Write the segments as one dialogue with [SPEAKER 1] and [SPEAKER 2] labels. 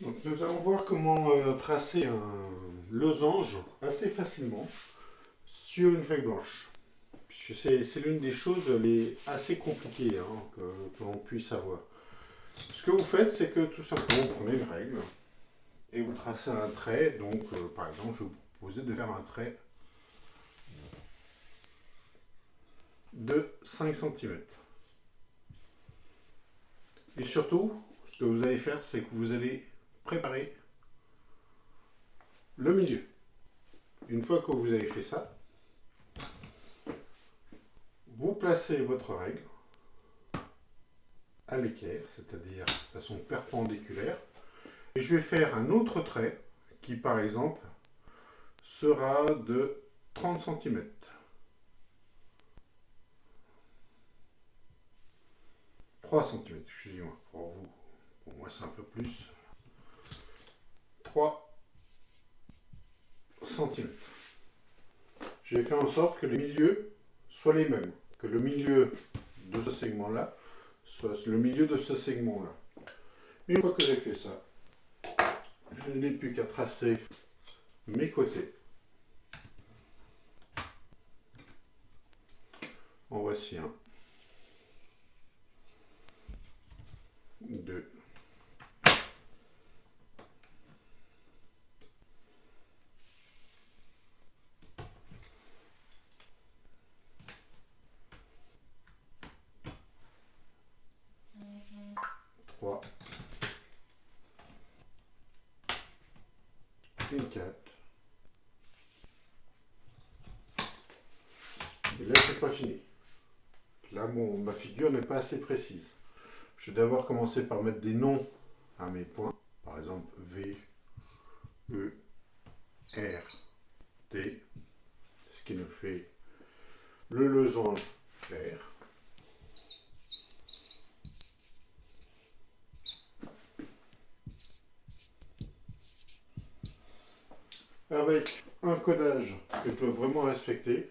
[SPEAKER 1] Donc, nous allons voir comment tracer un losange assez facilement sur une feuille blanche. Puisque c'est l'une des choses assez compliquées que l'on puisse avoir. Ce que vous faites, c'est que tout simplement vous prenez une règle et vous tracez un trait. Donc, par exemple, je vais vous proposer de faire un trait de 5 cm. Et surtout, ce que vous allez faire, c'est que vous allez préparer le milieu. Une fois que vous avez fait ça, vous placez votre règle à l'équerre, c'est-à-dire de façon perpendiculaire, et je vais faire un autre trait qui, par exemple, sera de 30 cm. 3 cm, excusez-moi, pour vous, pour moi c'est un peu plus. 3 cm. J'ai fait en sorte que les milieux soient les mêmes, que le milieu de ce segment-là soit le milieu de ce segment-là. Une fois que j'ai fait ça, je n'ai plus qu'à tracer mes côtés. En voici un, 2, 3 et 4. Et là, c'est pas fini. Là, ma figure n'est pas assez précise. Je vais d'abord commencer par mettre des noms à mes points. Par exemple, V, E, R, T. Ce qui nous fait le losange vert. Avec un codage que je dois vraiment respecter.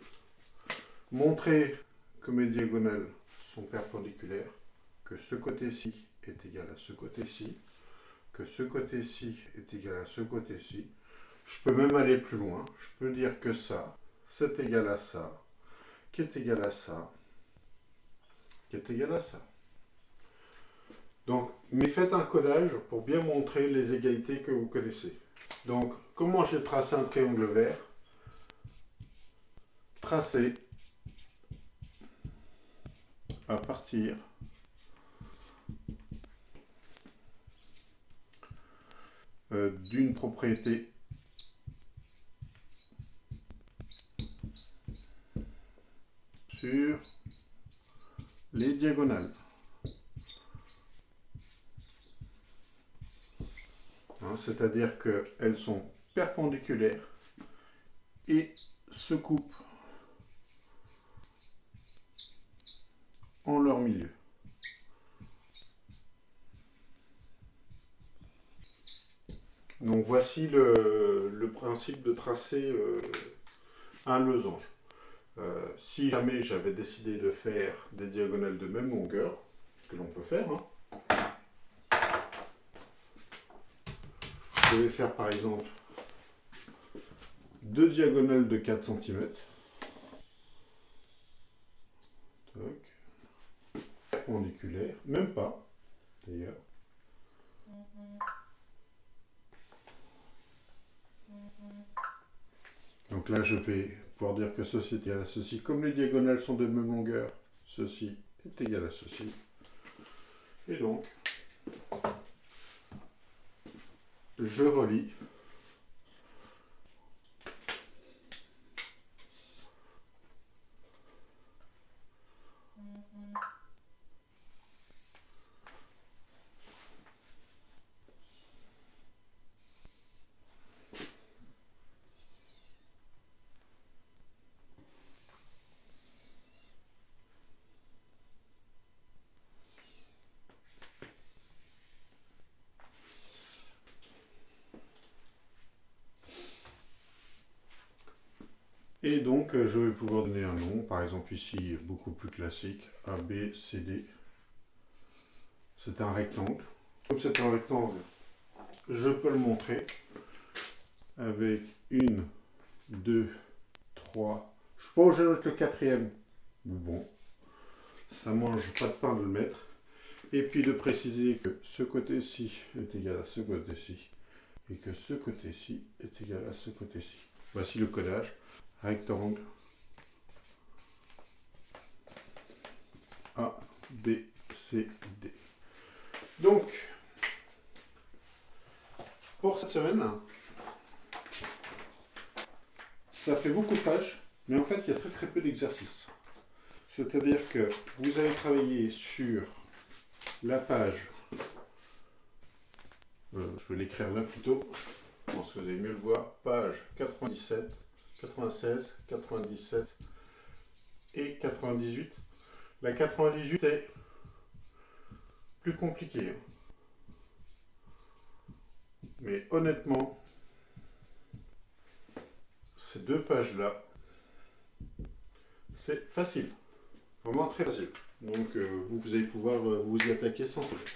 [SPEAKER 1] Montrer que mes diagonales sont perpendiculaires, que ce côté-ci est égal à ce côté-ci, que ce côté-ci est égal à ce côté-ci. Je peux même aller plus loin. Je peux dire que ça, c'est égal à ça, qui est égal à ça, qui est égal à ça. Donc, mais faites un codage pour bien montrer les égalités que vous connaissez. Donc, comment j'ai tracé un triangle vert? Tracé à partir d'une propriété sur les diagonales. C'est-à-dire qu'elles sont perpendiculaires et se coupent en leur milieu. Donc voici le principe de tracer un losange. Si jamais j'avais décidé de faire des diagonales de même longueur, ce que l'on peut faire, je vais faire par exemple deux diagonales de 4 cm. Perpendiculaire, même pas d'ailleurs. Donc là je vais pouvoir dire que ceci est égal à ceci. Comme les diagonales sont de même longueur, ceci est égal à ceci. Et donc je relie et donc je vais pouvoir donner un nom, par exemple ici beaucoup plus classique, A, B, C, D. C'est un rectangle. Comme c'est un rectangle, je peux le montrer avec 1, 2, 3. Je suis pas obligé de mettre le quatrième. Bon, ça mange pas de pain de le mettre. Et puis de préciser que ce côté-ci est égal à ce côté-ci et que ce côté-ci est égal à ce côté-ci. Voici le codage. Rectangle A, B, C, D. Donc, pour cette semaine, ça fait beaucoup de pages, mais en fait, il y a très peu d'exercices. C'est-à-dire que vous allez travailler sur la page, je vais l'écrire là plutôt, je pense que vous allez mieux le voir, page 97, 96, 97 et 98. La 98 est plus compliquée. Mais honnêtement, ces deux pages-là, c'est facile. Vraiment très facile. Donc vous allez pouvoir vous y attaquer sans problème.